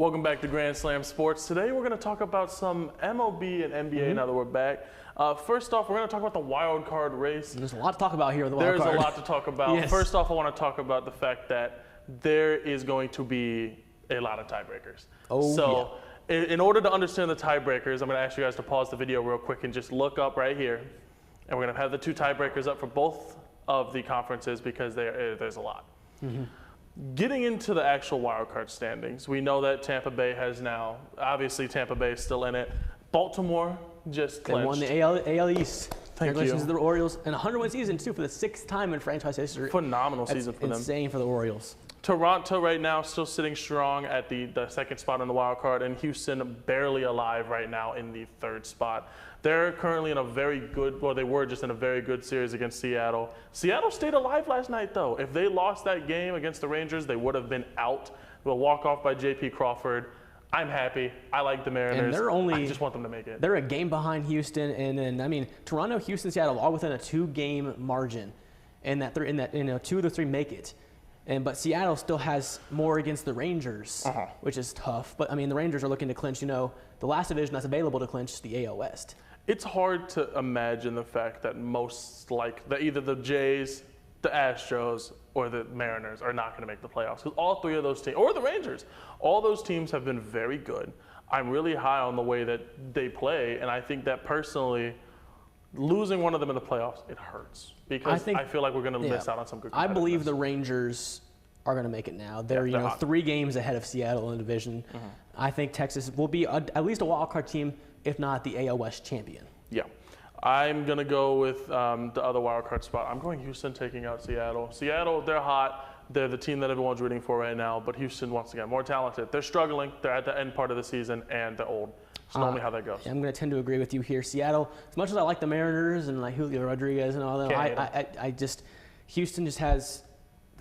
Welcome back to Grand Slam Sports. Today we're going to talk about some MLB and NBA now that we're back. First off, we're going to talk about the wild card race. There's a lot to talk about here with the wild card. There's a lot to talk about. Yes. First off, I want to talk about the fact that there is going to be a lot of tiebreakers. In order to understand the tiebreakers, I'm going to ask you guys to pause the video real quick and just look up right here. And we're going to have the two tiebreakers up for both of the conferences because there's a lot. Getting into the actual wildcard standings, we know that Tampa Bay has now, obviously Tampa Bay is still in it. Baltimore just clinched. They won the AL East. Thank you. To the Orioles. And a 100-win season, too, for the 6th time in franchise history. Phenomenal season for them. Insane for the Orioles. Toronto right now still sitting strong at the second spot on the wild card, and Houston barely alive right now in the 3rd spot. They're currently in a very good, well, they were just in a very good series against Seattle. Seattle stayed alive last night, though. If they lost that game against the Rangers, they would have been out. A walk-off by J.P. Crawford. I'm happy. I like the Mariners. And I just want them to make it. They're a game behind Houston, and then, I mean, Toronto, Houston, Seattle, all within a 2-game margin. And that 2 of the 3 make it. But Seattle still has more against the Rangers, which is tough. But, I mean, the Rangers are looking to clinch, the last division that's available to clinch, the AL West. It's hard to imagine the fact that either the Jays, the Astros, or the Mariners are not going to make the playoffs. Because all 3 of those teams, or the Rangers, all those teams have been very good. I'm really high on the way that they play, and I think that personally, losing one of them in the playoffs, it hurts. Because I feel like we're going to miss out on some good competitiveness. I believe the Rangers are going to make it now. They're 3 games ahead of Seattle in the division. I think Texas will be at least a wild card team, if not the AL West champion. Yeah. I'm going to go with the other wild card spot. I'm going Houston taking out Seattle. Seattle, they're hot. They're the team that everyone's rooting for right now. But Houston, once again, more talented. They're struggling. They're at the end part of the season, and they're old. It's normally how that goes. I'm going to tend to agree with you here. Seattle, as much as I like the Mariners and like Julio Rodriguez and all that, Houston just has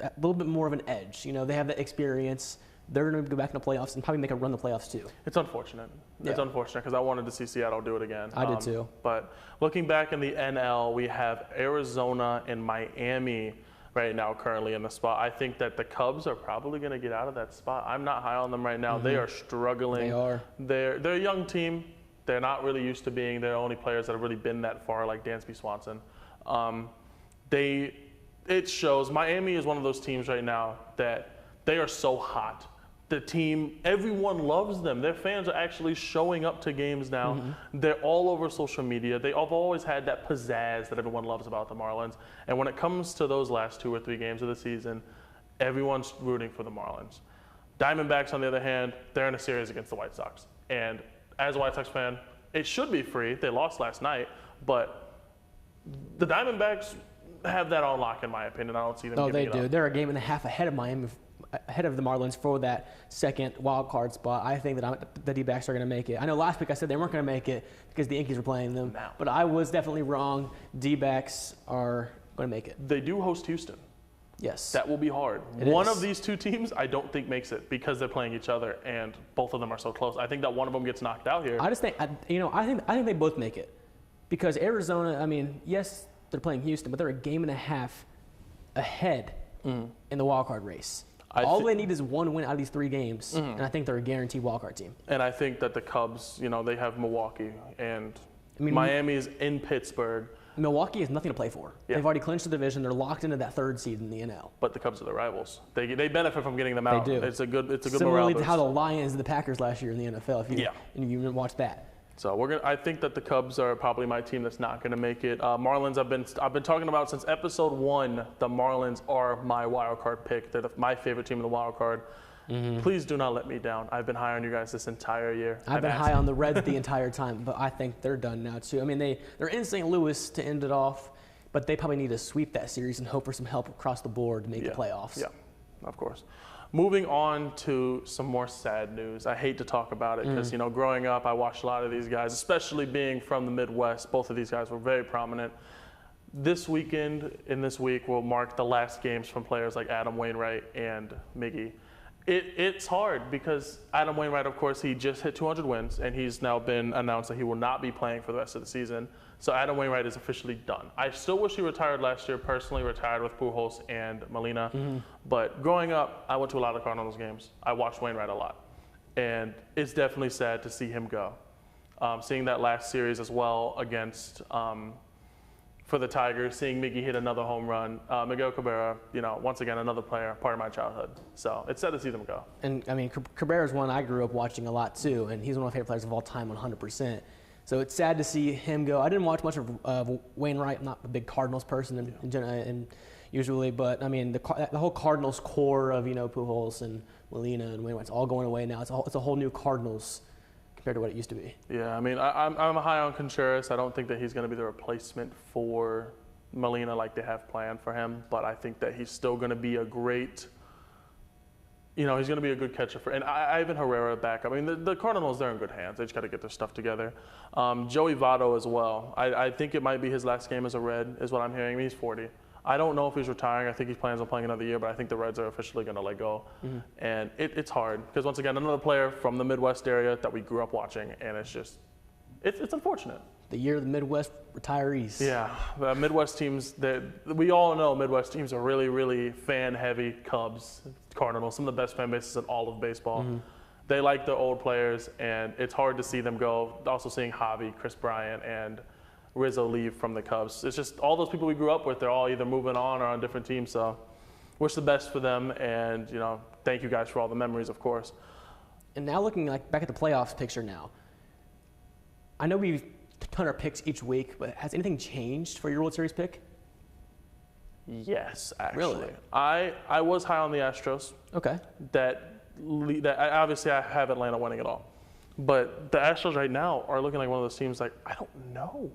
a little bit more of an edge. They have that experience. They're going to go back in the playoffs and probably make a run the playoffs too. It's unfortunate. It's unfortunate because I wanted to see Seattle do it again. I did too. But looking back in the NL, we have Arizona and Miami right now currently in the spot. I think that the Cubs are probably going to get out of that spot. I'm not high on them right now. They are struggling. They are. They're a young team. They're not really used to being their only players that have really been that far, like Dansby Swanson. It shows. Miami is one of those teams right now that they are so hot. The team, everyone loves them. Their fans are actually showing up to games now. They're all over social media. They've always had that pizzazz that everyone loves about the Marlins. And when it comes to those last 2 or 3 games of the season, everyone's rooting for the Marlins. Diamondbacks, on the other hand, they're in a series against the White Sox. And as a White Sox fan, it should be free. They lost last night. But the Diamondbacks have that on lock, in my opinion. I don't see them giving it up. They do. They're a game and a half ahead of Miami, ahead of the Marlins for that second wild card spot. I think that the D-backs are going to make it. I know last week I said they weren't going to make it because the Yankees were playing them, but I was definitely wrong. D-backs are going to make it. They do host Houston. Yes. That will be hard. One of these 2 teams I don't think makes it because they're playing each other and both of them are so close. I think that one of them gets knocked out here. I just think, I think they both make it because Arizona, I mean, yes, they're playing Houston, but they're a game and a half ahead in the wild card race. All they need is 1 win out of these 3 games, and I think they're a guaranteed wildcard team. And I think that the Cubs, they have Milwaukee, and Miami's in Pittsburgh. Milwaukee has nothing to play for. Yeah. They've already clinched the division. They're locked into that 3rd seed in the NL. But the Cubs are the rivals. They benefit from getting them out. They do. It's a good morale boost. Similarly to how the Lions and the Packers last year in the NFL, if you watch that. So I think that the Cubs are probably my team that's not going to make it. Marlins, I've been talking about since episode 1. The Marlins are my wild card pick. They're my favorite team in the wild card. Please do not let me down. I've been high on you guys this entire year. I've been high on the Reds the entire time, but I think they're done now too. I mean, they're in St. Louis to end it off, but they probably need to sweep that series and hope for some help across the board to make the playoffs. Yeah, of course. Moving on to some more sad news. I hate to talk about it because, growing up, I watched a lot of these guys, especially being from the Midwest. Both of these guys were very prominent. This weekend, in this week, will mark the last games from players like Adam Wainwright and Miggy. It's hard because Adam Wainwright, of course, he just hit 200 wins, and he's now been announced that he will not be playing for the rest of the season. So Adam Wainwright is officially done. I still wish he retired last year, personally retired with Pujols and Molina. But growing up, I went to a lot of Cardinals games. I watched Wainwright a lot. and it's definitely sad to see him go. Seeing that last series as well against for the Tigers, seeing Miggy hit another home run, Miguel Cabrera, once again another player, part of my childhood. So it's sad to see them go. And I mean, Cabrera's one I grew up watching a lot too, and he's one of my favorite players of all time, 100%. So it's sad to see him go. I didn't watch much of Wainwright. I'm not a big Cardinals person and usually, but I mean the whole Cardinals core of Pujols and Molina and Wainwright's all going away now. It's a whole new Cardinals compared to what it used to be. Yeah, I mean I'm high on Contreras. I don't think that he's going to be the replacement for Molina like they have planned for him, but I think that he's still going to be a great. He's going to be a good catcher and Ivan Herrera back. I mean, the Cardinals, they're in good hands. They just got to get their stuff together. Joey Votto as well. I think it might be his last game as a Red, is what I'm hearing. I mean, he's 40. I don't know if he's retiring. I think he plans on playing another year, but I think the Reds are officially going to let go. Mm-hmm. And it's hard because, once again, another player from the Midwest area that we grew up watching, and it's unfortunate. The year of the Midwest retirees. Yeah, the Midwest teams, we all know Midwest teams are really, really fan-heavy. Cubs, Cardinals, some of the best fan bases in all of baseball. Mm-hmm. They like their old players, and it's hard to see them go. Also seeing Javi, Chris Bryant, and Rizzo leave from the Cubs. It's just all those people we grew up with, they're all either moving on or on different teams. So wish the best for them, and thank you guys for all the memories, of course. And now looking back at the playoffs picture now, I know we've ton our picks each week, but has anything changed for your World Series pick? Yes, actually. Really? I was high on the Astros. Okay. That obviously I have Atlanta winning it all, but the Astros right now are looking like one of those teams like I don't know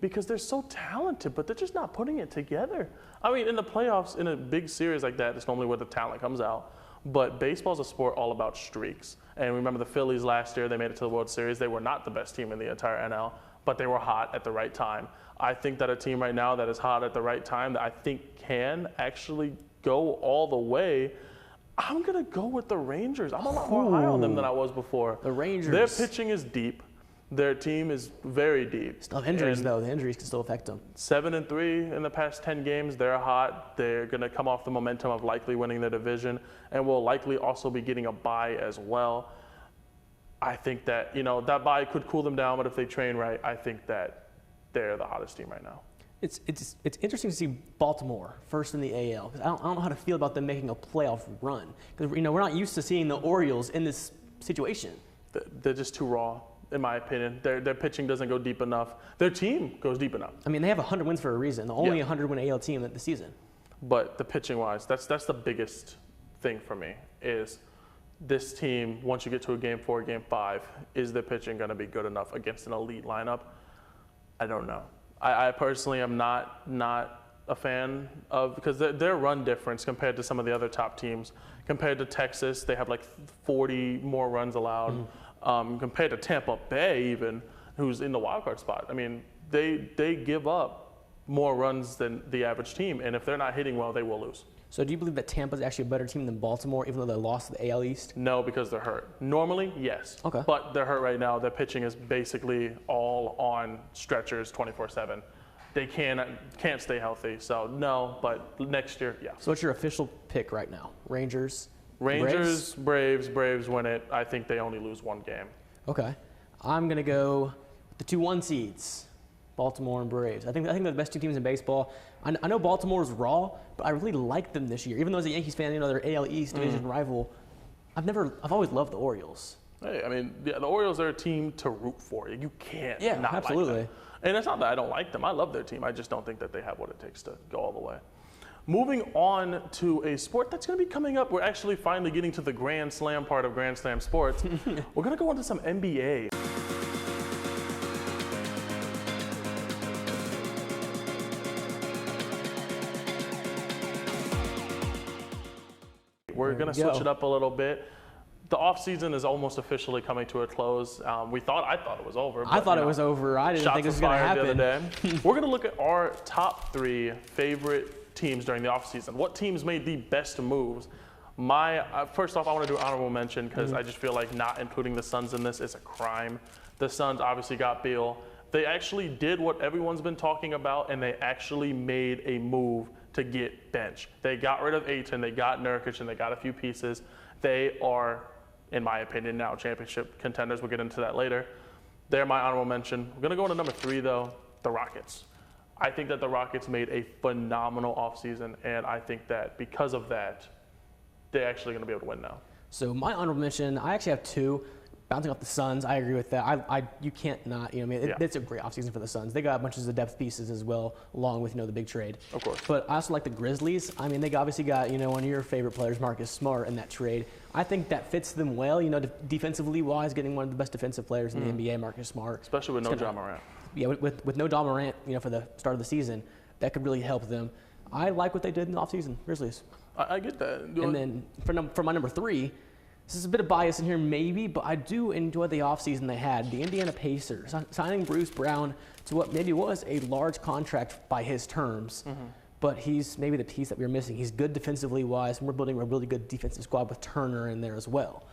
because they're so talented, but they're just not putting it together. I mean, in the playoffs, in a big series like that, it's normally where the talent comes out. But baseball's a sport all about streaks. And remember the Phillies last year, they made it to the World Series. They were not the best team in the entire NL, but they were hot at the right time. I think that a team right now that is hot at the right time that I think can actually go all the way, I'm going to go with the Rangers. I'm a lot more high on them than I was before. The Rangers. Their pitching is deep. Their team is very deep. Still have injuries, though. The injuries can still affect them. 7-3 in the past 10 games. They're hot. They're going to come off the momentum of likely winning the division and will likely also be getting a bye as well. I think that, that bye could cool them down, but if they train right, I think that they're the hottest team right now. It's interesting to see Baltimore first in the AL because I don't know how to feel about them making a playoff run because we're not used to seeing the Orioles in this situation. They're just too raw. In my opinion, their pitching doesn't go deep enough. Their team goes deep enough. I mean, they have 100 wins for a reason. The only 100-win AL team of the season. But the pitching-wise, that's the biggest thing for me is this team, once you get to a Game 4, Game 5, is the pitching going to be good enough against an elite lineup? I don't know. I personally am not a fan of because their run difference compared to some of the other top teams, compared to Texas, they have like 40 more runs allowed. Mm-hmm. Compared to Tampa Bay even, who's in the wild card spot. I mean, they give up more runs than the average team, and if they're not hitting well, they will lose. So do you believe that Tampa's actually a better team than Baltimore, even though they lost to the AL East? No, because they're hurt. Normally, yes. Okay. But they're hurt right now. Their pitching is basically all on stretchers 24/7. They can't stay healthy, so no, but next year, yeah. So what's your official pick right now? Rangers, Braves win it. I think they only lose one game. Okay. I'm going to go with the 2-1 seeds, Baltimore and Braves. I think they're the best two teams in baseball. I know Baltimore's raw, but I really like them this year. Even though as a Yankees fan, they're AL East division rival. I've always loved the Orioles. Hey, I mean, the Orioles are a team to root for. You can't not absolutely. like them. And it's not that I don't like them. I love their team. I just don't think that they have what it takes to go all the way. Moving on to a sport that's going to be coming up. We're actually finally getting to the Grand Slam part of Grand Slam sports. We're going to go into some NBA. We're going to switch it up a little bit. The offseason is almost officially coming to a close. I thought it was over. I thought it was over. I didn't think it was going to happen. The other day. We're going to look at our top 3 favorite teams during the offseason. What teams made the best moves? First off, I want to do an honorable mention because I just feel like not including the Suns in this is a crime. The Suns obviously got Beal. They actually did what everyone's been talking about, and they actually made a move to get bench. They got rid of Ayton, they got Nurkic, and they got a few pieces. They are in my opinion, now championship contenders. We'll get into that later. They're my honorable mention. We're going to go into number 3, though, the Rockets. I think that the Rockets made a phenomenal offseason, and I think that because of that, they're actually going to be able to win now. So my honorable mention, I actually have 2. Bouncing off the Suns, I agree with that. You can't not, it's a great offseason for the Suns. They got bunches of depth pieces as well, along with, the big trade. Of course. But I also like the Grizzlies. They obviously got, one of your favorite players, Marcus Smart, in that trade. I think that fits them well, defensively wise, getting one of the best defensive players in the NBA, Marcus Smart. Especially with no Ja Morant. Yeah, with no Ja Morant, for the start of the season, that could really help them. I like what they did in the offseason, Grizzlies. I get that. And then for my number 3, this is a bit of bias in here maybe, but I do enjoy the offseason they had. The Indiana Pacers, signing Bruce Brown to what maybe was a large contract by his terms, but he's maybe the piece that we were missing. He's good defensively wise, and we're building a really good defensive squad with Turner in there as well.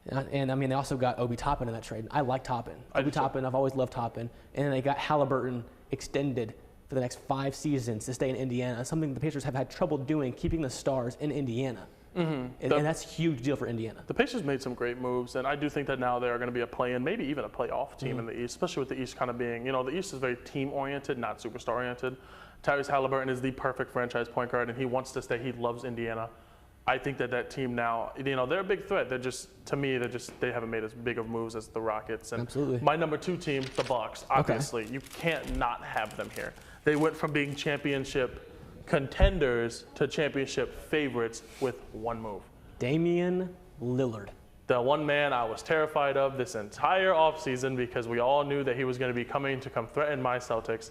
And they also got Obi Toppin in that trade. I like Toppin. Obi Toppin, I've always loved Toppin. And then they got Halliburton extended for the next 5 seasons to stay in Indiana, something the Pacers have had trouble doing, keeping the stars in Indiana. And that's a huge deal for Indiana. The Pacers made some great moves, and I do think that now they are going to be a play-in, maybe even a playoff team in the East, especially with the East kind of being, the East is very team-oriented, not superstar-oriented. Tyrese Halliburton is the perfect franchise point guard, and he wants to stay. He loves Indiana. I think that team now, they're a big threat. They're just, to me, they haven't made as big of moves as the Rockets. And absolutely. My number 2 team, the Bucks, obviously. Okay. You can't not have them here. They went from being championship contenders to championship favorites with one move. Damian Lillard. The one man I was terrified of this entire offseason because we all knew that he was going to be coming to come threaten my Celtics.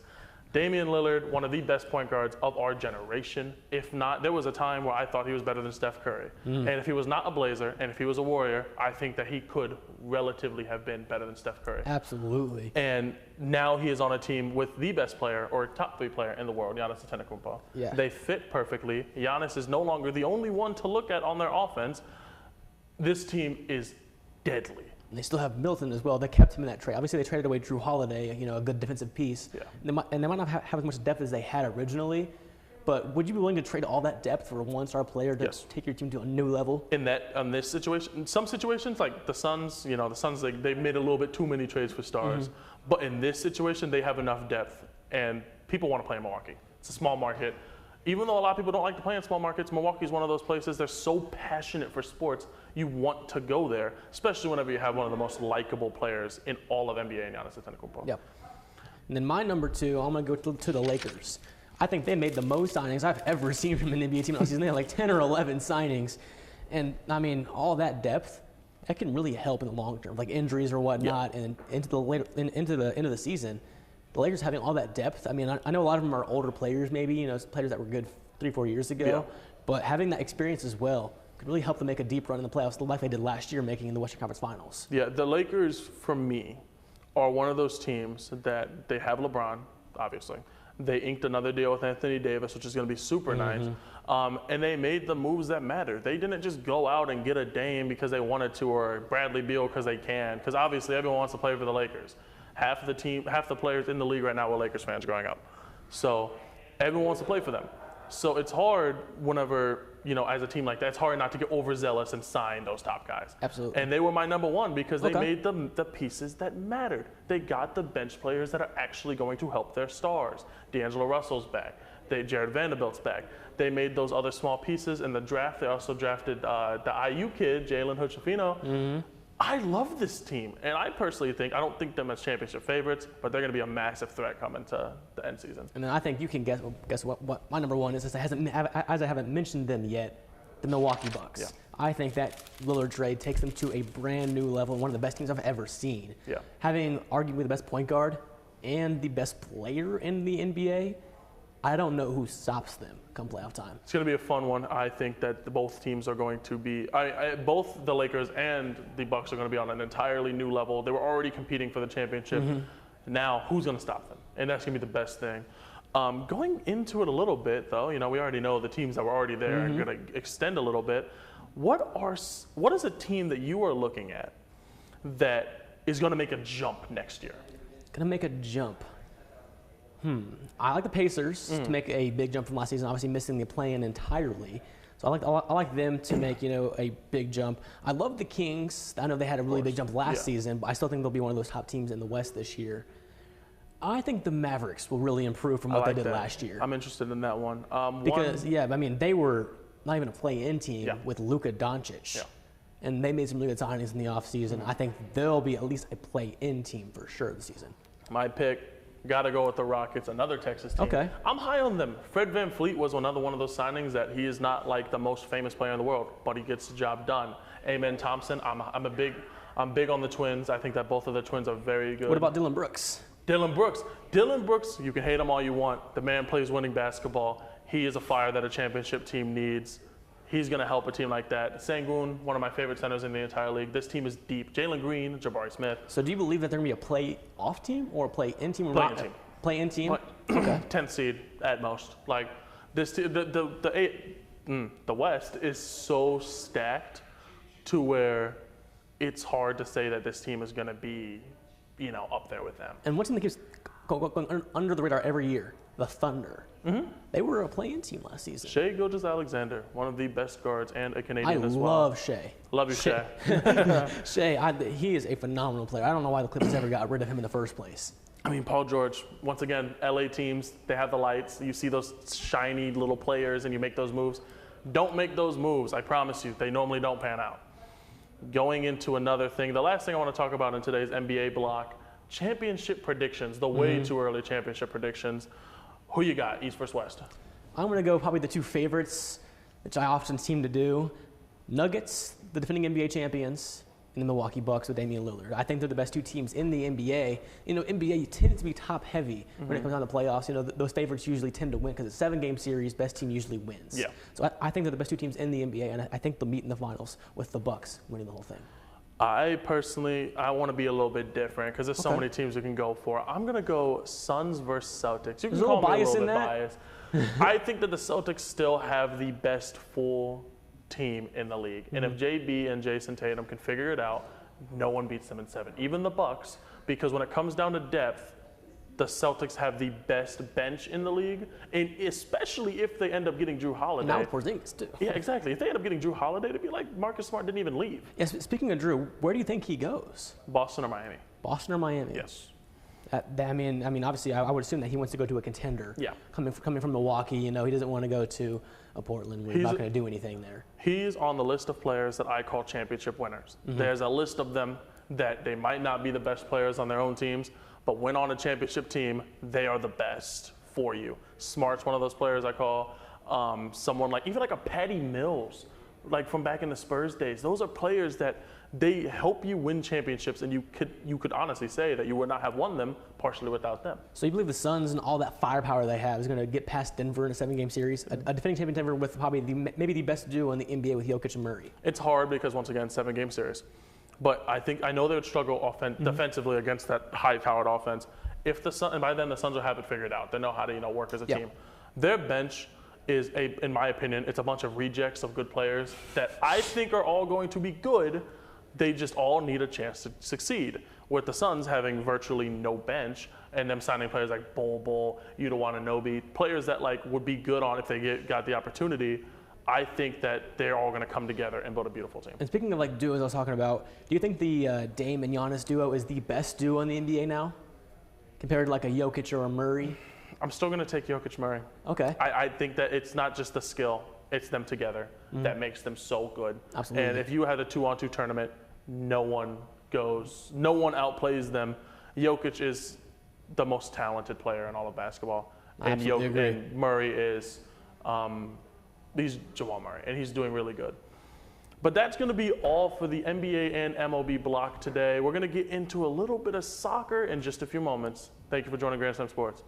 Damian Lillard, one of the best point guards of our generation. If not, there was a time where I thought he was better than Steph Curry. And if he was not a Blazer and if he was a Warrior, I think that he could relatively have been better than Steph Curry. Absolutely. And now he is on a team with the best player or top 3 player in the world, Giannis Antetokounmpo. Yeah. They fit perfectly. Giannis is no longer the only one to look at on their offense. This team is deadly. And they still have Milton as well. They kept him in that trade. Obviously, they traded away Drew Holiday, a good defensive piece. Yeah. And they might not have as much depth as they had originally. But would you be willing to trade all that depth for a one-star player to take your team to a new level? In this situation, in some situations like the Suns, they made a little bit too many trades for stars. But in this situation, they have enough depth, and people want to play in Milwaukee. It's a small market. Even though a lot of people don't like to play in small markets, Milwaukee is one of those places. They're so passionate for sports, you want to go there, especially whenever you have one of the most likable players in all of NBA, Giannis Antetokounmpo. Yep. And then my number 2, I'm going to go to the Lakers. I think they made the most signings I've ever seen from an NBA team last season. They had like 10 or 11 signings. And, all that depth, that can really help in the long term, like injuries or whatnot, and into the end of the season. The Lakers having all that depth, I know a lot of them are older players maybe, players that were good 3-4 years ago, but having that experience as well could really help them make a deep run in the playoffs, like they did last year, making in the Western Conference Finals. Yeah, the Lakers, for me, are one of those teams that they have LeBron, obviously. They inked another deal with Anthony Davis, which is going to be super nice. And they made the moves that matter. They didn't just go out and get a Dame because they wanted to, or Bradley Beal because they can, because obviously everyone wants to play for the Lakers. Half the players in the league right now were Lakers fans growing up. So everyone wants to play for them. So it's hard whenever, as a team like that, it's hard not to get overzealous and sign those top guys. Absolutely. And they were my number 1 because they made the pieces that mattered. They got the bench players that are actually going to help their stars. D'Angelo Russell's back. Jared Vanderbilt's back. They made those other small pieces in the draft. They also drafted the IU kid, Jalen Hood-Schifino. I love this team, and I personally think, I don't think them as championship favorites, but they're going to be a massive threat coming to the end season. And then I think you can guess what my number 1 is, as I haven't mentioned them yet, the Milwaukee Bucks. Yeah. I think that Lillard trade takes them to a brand new level, one of the best teams I've ever seen. Yeah. Having arguably the best point guard and the best player in the NBA, I don't know who stops them come playoff time. It's going to be a fun one. I think that both teams are going to be, both the Lakers and the Bucks are going to be on an entirely new level. They were already competing for the championship. Now, who's going to stop them? And that's going to be the best thing. Going into it a little bit, though, we already know the teams that were already there are going to extend a little bit. What is a team that you are looking at that is going to make a jump next year? Going to make a jump. I like the Pacers to make a big jump from last season, obviously missing the play-in entirely. So I like them to make a big jump. I love the Kings. I know they had a really big jump last season, but I still think they'll be one of those top teams in the West this year. I think the Mavericks will really improve from what they did last year. I'm interested in that one. Because they were not even a play-in team with Luka Doncic. Yeah. And they made some really good signings in the offseason. I think they'll be at least a play-in team for sure this season. My pick, got to go with the Rockets, another Texas team. Okay. I'm high on them. Fred VanVleet was another one of those signings that he is not like the most famous player in the world, but he gets the job done. Amen Thompson, I'm big on the Twins. I think that both of the Twins are very good. What about Dylan Brooks? Dylan Brooks, you can hate him all you want. The man plays winning basketball. He is a fire that a championship team needs. He's going to help a team like that. Sengun, one of my favorite centers in the entire league. This team is deep. Jalen Green, Jabari Smith. So do you believe that they're going to be a play-off team or a play-in team? Play-in team. Play-in team? Okay. 10th seed at most. Like this, the West is so stacked to where it's hard to say that this team is going to be, up there with them. And one team that keeps going under the radar every year, the Thunder. Mm-hmm. They were a play-in team last season. Shai Gilgeous-Alexander, one of the best guards and a Canadian as well. I love Shai. Love you, Shai. Shai, he is a phenomenal player. I don't know why the Clippers ever got rid of him in the first place. I mean, Paul George, once again, LA teams, they have the lights. You see those shiny little players and you make those moves. Don't make those moves, I promise you. They normally don't pan out. Going into another thing, the last thing I want to talk about in today's NBA block, championship predictions, the way too early championship predictions. Who you got, East versus West? I'm going to go probably the two favorites, which I often seem to do. Nuggets, the defending NBA champions, and the Milwaukee Bucks with Damian Lillard. I think they're the best two teams in the NBA. NBA tends to be top-heavy when it comes down to playoffs. Those favorites usually tend to win because it's a 7-game series. Best team usually wins. Yeah. So I think they're the best two teams in the NBA, and I think they'll meet in the finals with the Bucks winning the whole thing. I want to be a little bit different because there's so many teams you can go for. I'm going to go Suns versus Celtics. You can call me a little bit biased. I think that the Celtics still have the best full team in the league. And if JB and Jason Tatum can figure it out, no one beats them in 7. Even the Bucks, because when it comes down to depth, the Celtics have the best bench in the league, and especially if they end up getting Drew Holiday. Now Porzingis too. Yeah, exactly. If they end up getting Drew Holiday, it'd be like Marcus Smart didn't even leave. Yes. Speaking of Drew, where do you think he goes? Boston or Miami? Boston or Miami? Yes. I mean, obviously, I would assume that he wants to go to a contender. Yeah. Coming from Milwaukee, he doesn't want to go to a Portland where he's not going to do anything there. He's on the list of players that I call championship winners. There's a list of them that they might not be the best players on their own teams, but when on a championship team, they are the best for you. Smart's one of those players I call. Someone like a Patty Mills, like from back in the Spurs days. Those are players that they help you win championships, and you could honestly say that you would not have won them partially without them. So you believe the Suns and all that firepower they have is going to get past Denver in a 7-game series? A defending champion Denver with probably maybe the best duo in the NBA with Jokic and Murray. It's hard because, once again, 7-game series. But I know they would struggle defensively against that high-powered offense. And by then the Suns will have it figured out. They know how to work as a team. Their bench is in my opinion, it's a bunch of rejects of good players that I think are all going to be good. They just all need a chance to succeed. With the Suns having virtually no bench and them signing players like Bol, Yuta Watanabe, players that would be good on if they got the opportunity. I think that they're all going to come together and build a beautiful team. And speaking of duos I was talking about, do you think the Dame and Giannis duo is the best duo in the NBA now, compared to a Jokic or a Murray? I'm still going to take Jokic Murray. Okay. I think that it's not just the skill, it's them together that makes them so good. Absolutely. And if you had a 2-on-2 tournament, no one outplays them. Jokic is the most talented player in all of basketball. And Murray is he's Jamal Murray, and he's doing really good. But that's going to be all for the NBA and MLB block today. We're going to get into a little bit of soccer in just a few moments. Thank you for joining Grand Slam Sports.